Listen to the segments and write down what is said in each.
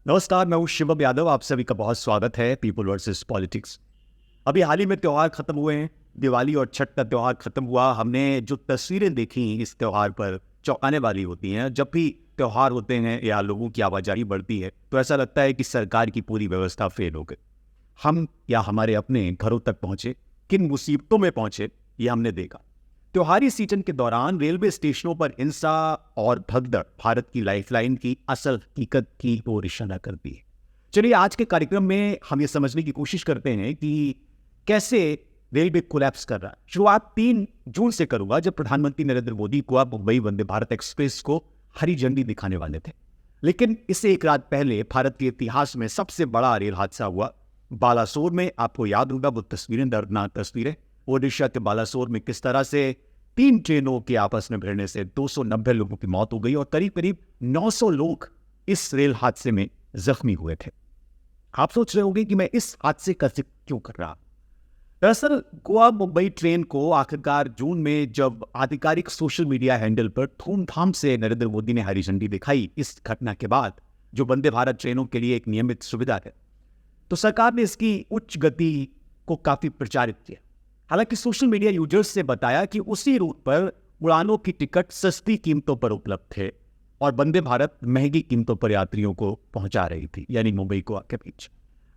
नमस्कार, मैं हूं शिवम यादव। आप सभी का बहुत स्वागत है पीपल वर्सेस पॉलिटिक्स। अभी हाल ही में त्यौहार खत्म हुए हैं। दिवाली और छठ का त्यौहार खत्म हुआ। हमने जो तस्वीरें देखी इस त्यौहार पर चौंकाने वाली होती हैं। जब भी त्यौहार होते हैं या लोगों की आवाजाही बढ़ती है तो ऐसा लगता है कि सरकार की पूरी व्यवस्था फेल हो गई। हम या हमारे अपने घरों तक पहुंचे, किन मुसीबतों में पहुंचे, ये हमने देखा। त्योहारी सीजन के दौरान रेलवे स्टेशनों पर हिंसा और भगदड़ भारत की लाइफलाइन की असल हकीकत की ओर इशारा करती है। चलिए, आज के कार्यक्रम में हम ये समझने की कोशिश करते हैं कि कैसे रेलवे कोलैप्स कर रहा है। शुरुआत 3 जून से करूंगा, जब प्रधानमंत्री नरेंद्र मोदी को मुंबई वंदे भारत एक्सप्रेस को हरी झंडी दिखाने वाले थे। लेकिन इससे एक रात पहले भारत के इतिहास में सबसे बड़ा रेल हादसा हुआ। बालासोर में, आपको याद होगा वो तस्वीरें, दर्दनाक तस्वीरें। ओडिशा के बालासोर में किस तरह से 3 ट्रेनों के आपस में भिड़ने से 290 लोगों की मौत हो गई और करीब करीब 900 लोग इस रेल हादसे में जख्मी हुए थे। आप सोच रहे होंगे कि मैं इस हादसे का जिक्र क्यों कर रहा। दरअसल गोवा मुंबई ट्रेन को आखिरकार जून में जब आधिकारिक सोशल मीडिया हैंडल पर धूमधाम से नरेंद्र मोदी ने हरी झंडी दिखाई, इस घटना के बाद, जो वंदे भारत ट्रेनों के लिए एक नियमित सुविधा है, तो सरकार ने इसकी उच्च गति को काफी प्रचारित किया। हालांकि सोशल मीडिया यूजर्स से बताया कि उसी रूट पर उड़ानों की टिकट सस्ती कीमतों पर उपलब्ध थे और वंदे भारत महंगी कीमतों पर यात्रियों को पहुंचा रही थी, यानी मुंबई गोवा के बीच।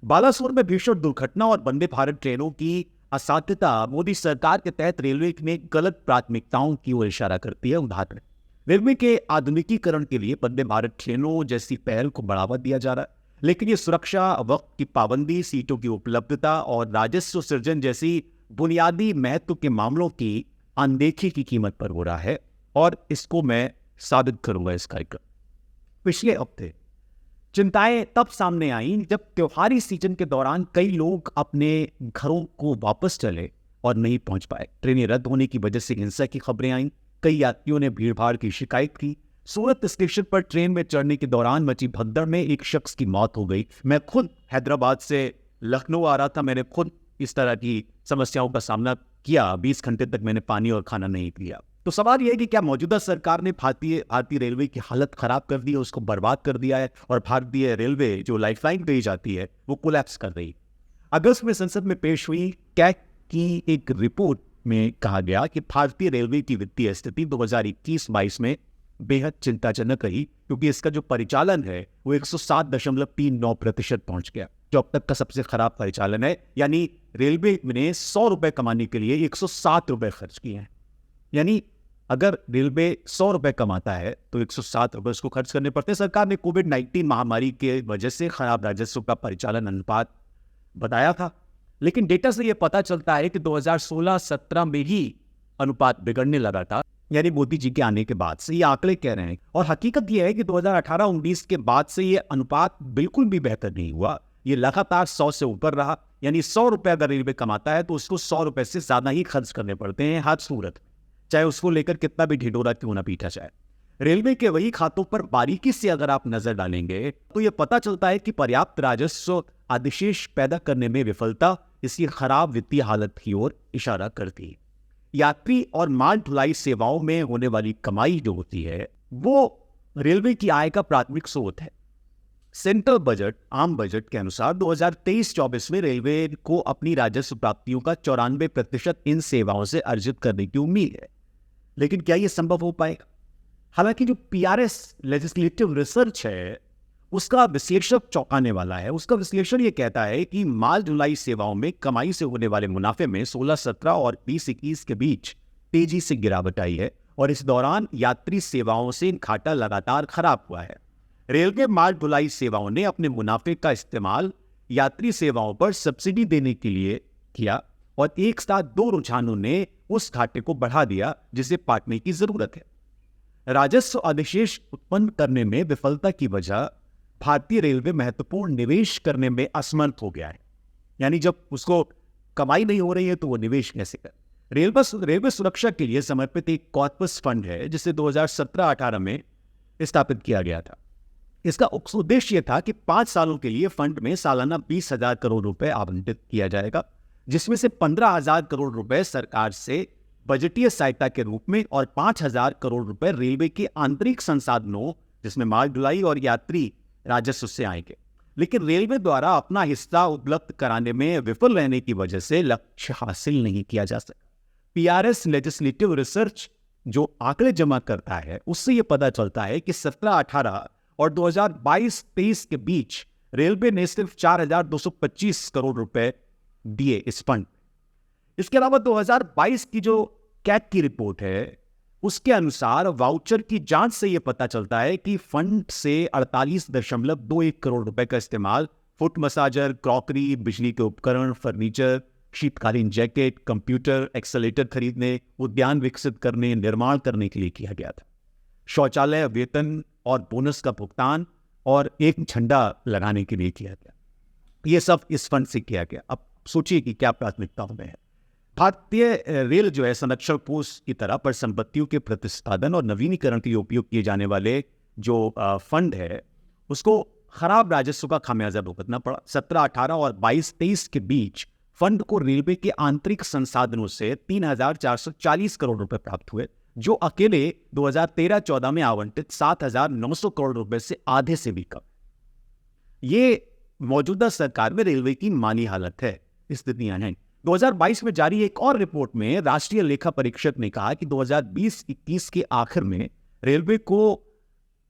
बालासोर में भीषण दुर्घटना और वंदे भारत ट्रेनों की असाध्यता मोदी सरकार के तहत रेलवे में गलत प्राथमिकताओं की ओर इशारा करती है। उदाहरण, रेलवे के आधुनिकीकरण के लिए वंदे भारत ट्रेनों जैसी पहल को बढ़ावा दिया जा रहा है, लेकिन ये सुरक्षा, वक्त की पाबंदी, सीटों की उपलब्धता और राजस्व सृजन जैसी बुनियादी महत्व के मामलों की अनदेखी की कीमत पर हो रहा है। और इसको मैं साबित करूंगा इस कार्यक्रम। पिछले हफ्ते चिंताएं तब सामने आई जब त्योहारी सीजन के दौरान कई लोग अपने घरों को वापस चले और नहीं पहुंच पाए। ट्रेनें रद्द होने की वजह से हिंसा की खबरें आईं। कई यात्रियों ने भीड़भाड़ की शिकायत की। सूरत स्टेशन पर ट्रेन में चढ़ने के दौरान मची भगदड़ में एक शख्स की मौत हो गई। मैं खुद हैदराबाद से लखनऊ आ रहा था। मैंने खुद इस तरह की समस्याओं का सामना किया। 20 घंटे तक मैंने पानी और खाना नहीं पिया। तो सवाल यह है कि क्या मौजूदा सरकार ने भारतीय रेलवे की हालत खराब कर दी है, उसको बर्बाद कर दिया है, और भारतीय रेलवे जो लाइफलाइन कही जाती है वो कोलैप्स कर रही है। अगस्त में संसद में पेश हुई कैग की एक रिपोर्ट में कहा गया कि भारतीय रेलवे की वित्तीय स्थिति 2021-22 में बेहद चिंताजनक रही, क्योंकि इसका जो परिचालन है वो 107.39% पहुंच गया, जो अब तक का सबसे खराब परिचालन है। यानी रेलवे ने 100 रुपए कमाने के लिए 107 रुपए खर्च किए हैं। यानी अगर रेलवे 100 रुपए कमाता है तो 107 रुपए उसको खर्च करने पड़ते हैं। सरकार ने कोविड-19 महामारी के वजह से खराब राजस्व का परिचालन अनुपात बताया था, लेकिन डेटा से यह पता चलता है कि 2016-17 में ही अनुपात बिगड़ने लगा था, यानी मोदी जी के आने के बाद से। ये आंकड़े कह रहे हैं। और हकीकत यह है कि 2018-19 के बाद से ये अनुपात बिल्कुल भी बेहतर नहीं हुआ। ये लगातार 100 से ऊपर रहा। यानी 100 रुपए अगर रेलवे कमाता है तो उसको 100 रुपए से ज्यादा ही खर्च करने पड़ते हैं हर सूरत, चाहे उसको लेकर कितना भी ढिढोरा क्यों ना पीटा जाए। रेलवे के वही खातों पर बारीकी से अगर आप नजर डालेंगे तो यह पता चलता है कि पर्याप्त राजस्व अधिशेष पैदा करने में विफलता इसकी खराब वित्तीय हालत की ओर इशारा करती है। यात्री और माल ढुलाई सेवाओं में होने वाली कमाई जो होती है वो रेलवे की आय का प्राथमिक स्रोत है। सेंट्रल बजट, आम बजट के अनुसार 2023-24 में रेलवे को अपनी राजस्व प्राप्तियों का 94% इन सेवाओं से अर्जित करने की उम्मीद है। लेकिन क्या यह संभव हो पाएगा? हालांकि जो PRS लेजिस्लेटिव रिसर्च है उसका विश्लेषण चौंकाने वाला है। उसका विश्लेषण ये कहता है कि माल ढुलाई सेवाओं में कमाई से होने वाले मुनाफे में 16-17 और 20-21 के बीच तेजी से गिरावट आई है, और इस दौरान यात्री सेवाओं से घाटा लगातार खराब हुआ है। रेलवे माल ढुलाई सेवाओं ने अपने मुनाफे का इस्तेमाल यात्री सेवाओं पर सब्सिडी देने के लिए किया, और एक साथ 2 रुझानों ने उस घाटे को बढ़ा दिया जिसे पाटने की जरूरत है। राजस्व अधिशेष उत्पन्न करने में विफलता की वजह भारतीय रेलवे महत्वपूर्ण निवेश करने में असमर्थ हो गया है। यानी जब उसको कमाई नहीं हो रही है तो वो निवेश कैसे कर। रेलवे सुरक्षा के लिए समर्पित एक कॉर्पस फंड है जिसे 2017-18 में स्थापित किया गया था। इसका उद्देश्य था कि 5 सालों के लिए फंड में सालाना 20,000 करोड़ रुपए आवंटित किया जाएगा, जिसमें से 15,000 करोड़ रुपए सरकार से बजटीय सहायता के रूप में और 5,000 करोड़ रुपए रेलवे के आंतरिक संसाधनों जिसमें माल ढुलाई और यात्री राजस्व से आएंगे, लेकिन रेलवे द्वारा अपना हिस्सा उपलब्ध कराने में विफल रहने की वजह से लक्ष्य हासिल नहीं किया जा सका। पीआरएस लेजिस्लेटिव रिसर्च जो आंकड़े जमा करता है उससे यह पता चलता है कि 17-18 और 2022-23 के बीच रेलवे ने सिर्फ 4,225 करोड़ रुपए दिए इस फंड। इसके अलावा 2022 की जो कैट की रिपोर्ट है उसके अनुसार वाउचर की जांच से यह पता चलता है कि फंड से 48.21 करोड़ रुपए का इस्तेमाल फुट मसाजर, क्रॉकरी, बिजली के उपकरण, फर्नीचर, शीतकालीन जैकेट, कंप्यूटर, एक्सेलेटर खरीदने, उद्यान विकसित करने, निर्माण करने के लिए किया गया था। शौचालय, वेतन और बोनस का भुगतान और एक झंडा लगाने के लिए किया गया। ये सब इस फंड से किया गया। अब सोचिए कि क्या प्राथमिकताओं में है। भारतीय रेल जो है संरक्षण कोष की तरह पर संपत्तियों के प्रतिष्ठापन और नवीनीकरण के लिए उपयोग किए जाने वाले जो फंड है उसको खराब राजस्व का खामियाजा भुगतना पड़ा। 17-18 और 22-23 के बीच फंड को रेलवे के आंतरिक संसाधनों से 3,440 करोड़ रुपए प्राप्त हुए, जो अकेले 2013-14 में आवंटित 7,900 करोड़ रुपए से आधे से भी कम। ये मौजूदा सरकार में रेलवे की माली हालत है, स्थितियां हैं। 2022 में जारी एक और रिपोर्ट में राष्ट्रीय लेखा परीक्षक ने कहा कि 2020-21 के आखिर में रेलवे को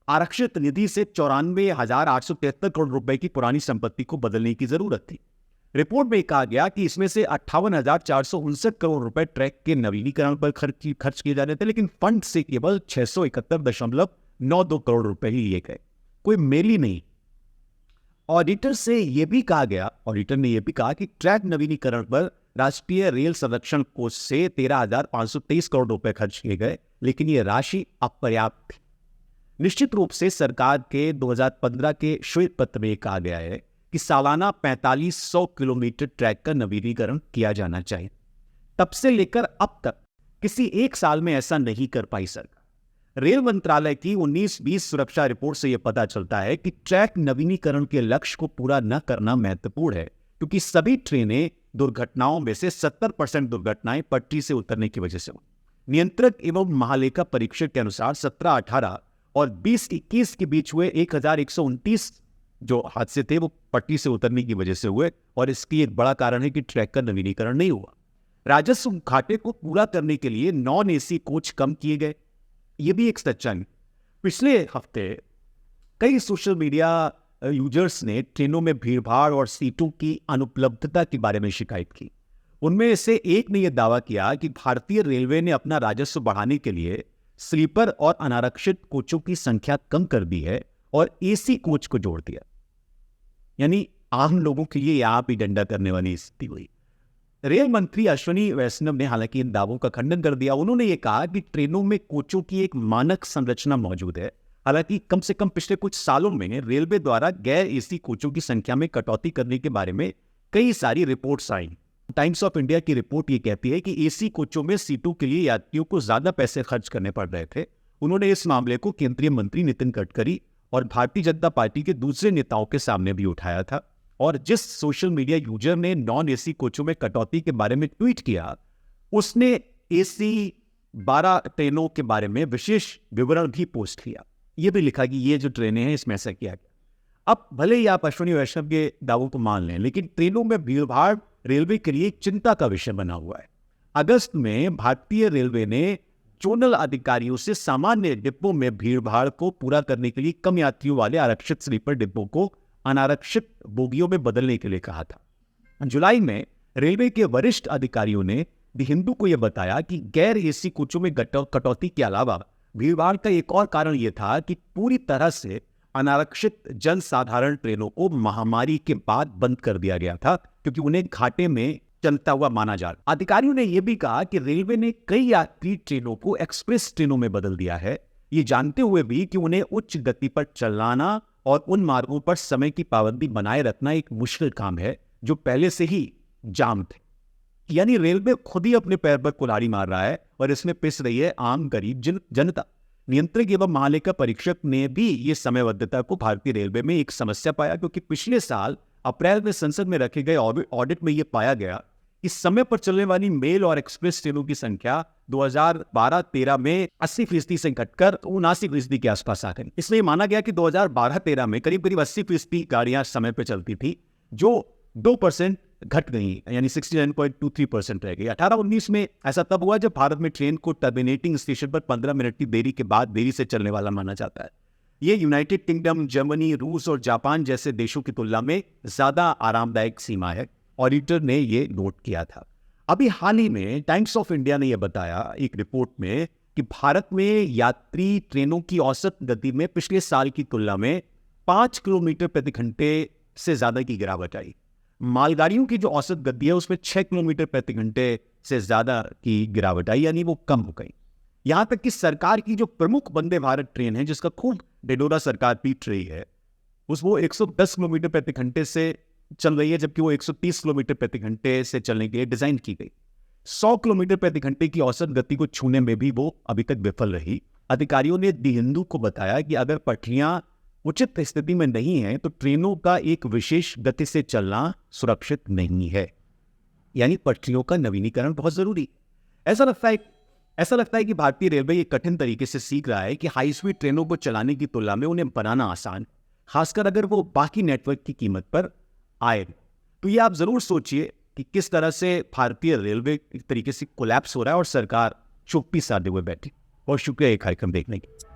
आरक्षित निधि से 94,873 करोड़ रुपए की पुरानी संपत्ति को बदलने की जरूरत थी। रिपोर्ट में कहा गया कि इसमें से 58,459 करोड़ रुपए ट्रैक के नवीनीकरण पर खर्च किए जाने थे, लेकिन फंड से केवल 671.92 करोड़ रुपए ही लिए गए। कोई मेल ही नहीं। ऑडिटर ने यह भी कहा कि ट्रैक नवीनीकरण पर राष्ट्रीय रेल संरक्षण कोष से 13,523 करोड़ रुपए खर्च किए गए, लेकिन यह राशि अपर्याप्त थी। निश्चित रूप से सरकार के 2015 के श्वेत पत्र में कहा गया है कि सालाना 4500 किलोमीटर ट्रैक का नवीनीकरण किया जाना चाहिए। तब से लेकर अब तक किसी एक साल में ऐसा नहीं कर पाई सरकार। रेल मंत्रालय की 19-20 सुरक्षा रिपोर्ट से यह पता चलता है कि ट्रैक नवीनीकरण के लक्ष्य को पूरा न करना महत्वपूर्ण है, क्योंकि सभी ट्रेनें दुर्घटनाओं में से 70% दुर्घटनाएं पटरी से उतरने की वजह से हुई। नियंत्रक एवं महालेखा परीक्षक के अनुसार 17-18 और 20-21 के बीच हुए 1,129 जो हादसे थे वो पटरी से उतरने की वजह से हुए, और इसकी एक बड़ा कारण है कि ट्रैक का नवीनीकरण नहीं हुआ। राजस्व घाटे को पूरा करने के लिए नॉन एसी कोच कम किए गए, ये भी एक सच्चाई। पिछले हफ्ते कई सोशल मीडिया यूजर्स ने ट्रेनों में भीड़भाड़ और सीटों की अनुपलब्धता के बारे में शिकायत की। उनमें से एक ने यह दावा किया कि भारतीय रेलवे ने अपना राजस्व बढ़ाने के लिए स्लीपर और अनारक्षित कोचों की संख्या कम कर दी है और एसी कोच को जोड़ दिया। यानी आम लोगों के लिए यहां भी डंडा करने वाली स्थिति हुई। रेल मंत्री अश्विनी वैष्णव ने हालांकि इन दावों का खंडन कर दिया। उन्होंने ये कहा कि ट्रेनों में कोचों की एक मानक संरचना मौजूद है। हालांकि कम से कम पिछले कुछ सालों में रेलवे द्वारा गैर एसी कोचों की संख्या में कटौती करने के बारे में कई सारी reports I. Times of India की रिपोर्ट ये कहती है कि एसी कोचों में सीटों के लिए यात्रियों को ज्यादा पैसे खर्च करने पड़ रहे थे। उन्होंने इस मामले को केंद्रीय मंत्री नितिन गडकरी और भारतीय जनता पार्टी के दूसरे नेताओं के सामने भी उठाया था, और जिस सोशल मीडिया यूजर ने नॉन एसी कोचों में कटौती के बारे में ट्वीट किया उसने एसी 12 ट्रेनों के बारे में विशेष विवरण भी पोस्ट किया। यह भी लिखा कि ये जो ट्रेनें हैं इसमें ऐसा किया गया। अब भले ही आप अश्विनी वैष्णव के दावों को मान लें, लेकिन ट्रेनों में भीड़भाड़ रेलवे के लिए एक चिंता का विषय बना हुआ है। अगस्त में भारतीय रेलवे ने जोनल अधिकारियों से सामान्य डिब्बों में भीड़भाड़ को पूरा करने के लिए कम यात्रियों वाले आरक्षित स्लीपर डिब्बों को अनारक्षित बोगियों में बदलने के लिए कहा था। जुलाई में रेलवे के वरिष्ठ अधिकारियों ने द हिंदू को यह बताया कि गैर एसी कोचों में कटौती के अलावा भीड़भाड़ का एक और कारण यह था कि पूरी तरह से अनारक्षित जनसाधारण ट्रेनों को महामारी के बाद बंद कर दिया गया था, क्योंकि उन्हें घाटे में चलता हुआ माना जा रहा। अधिकारियों ने यह भी कहा कि रेलवे ने कई यात्री ट्रेनों को एक्सप्रेस ट्रेनों में बदल दिया है, ये जानते हुए भी कि उन्हें उच्च गति पर चलाना और उन मार्गों पर समय की पाबंदी बनाए रखना एक मुश्किल काम है जो पहले से ही जाम थे। यानी रेलवे खुद ही अपने पैर पर कुल्हाड़ी मार रहा है और इसमें पिस रही है आम गरीब जनता। नियंत्रक एवं महालेखा परीक्षक ने भी ये समयबद्धता को भारतीय रेलवे में एक समस्या पाया, क्योंकि पिछले साल अप्रैल में संसद में रखे गए ऑडिट में यह पाया गया कि समय पर चलने वाली मेल और एक्सप्रेस ट्रेनों की संख्या 2012-13 में 80% से घटकर 79% के आसपास आ गई। इसलिए माना गया कि 2012-13 में करीब करीब 80% गाड़ियां समय पर चलती थी, जो 2% घट गई, यानी 69.23% रह गई। 18-19 में ऐसा तब हुआ जब भारत में ट्रेन को टर्मिनेटिंग स्टेशन पर 15 मिनट की देरी के बाद देरी से चलने वाला माना जाता है। ये यूनाइटेड किंगडम, जर्मनी, रूस और जापान जैसे देशों की तुलना में ज्यादा आरामदायक सीमा है। ऑडिटर ने ये नोट किया था। अभी हाल ही में टाइम्स ऑफ इंडिया ने यह बताया एक रिपोर्ट में कि भारत में यात्री ट्रेनों की औसत गति में पिछले साल की तुलना में 5 किलोमीटर प्रति घंटे से ज्यादा की गिरावट आई। मालगाड़ियों की जो औसत गति है उसमें 6 किलोमीटर प्रति घंटे से ज्यादा की गिरावट आई, यानी वो कम हो गई। यहां तक कि सरकार की जो प्रमुख वंदे भारत ट्रेन है, जिसका खूब ढिढोरा सरकार पीट रही है, वो 110 किलोमीटर प्रति घंटे से चल रही है, जबकि वो 130 किलोमीटर प्रति घंटे से चलने के लिए डिजाइन की गई। 100 किलोमीटर प्रति घंटे की औसत गति को छूने में भी वो अभी तक विफल रही। अधिकारियों ने दी हिंदू को बताया कि अगर पटरियां उचित स्थिति में नहीं है तो ट्रेनों का एक विशेष गति से चलना सुरक्षित नहीं है, यानी पटरियों का नवीनीकरण बहुत जरूरी। ऐसा लगता है कि भारतीय रेलवे एक कठिन तरीके से सीख रहा है कि हाई स्पीड ट्रेनों को चलाने की तुलना में उन्हें बनाना आसान, खासकर अगर वो बाकी नेटवर्क की कीमत पर आए। तो ये आप जरूर सोचिए कि किस तरह से भारतीय रेलवे एक तरीके से कोलैप्स हो रहा है और सरकार चुप्पी साधे हुए बैठी। बहुत शुक्रिया ये कार्यक्रम देखने के लिए।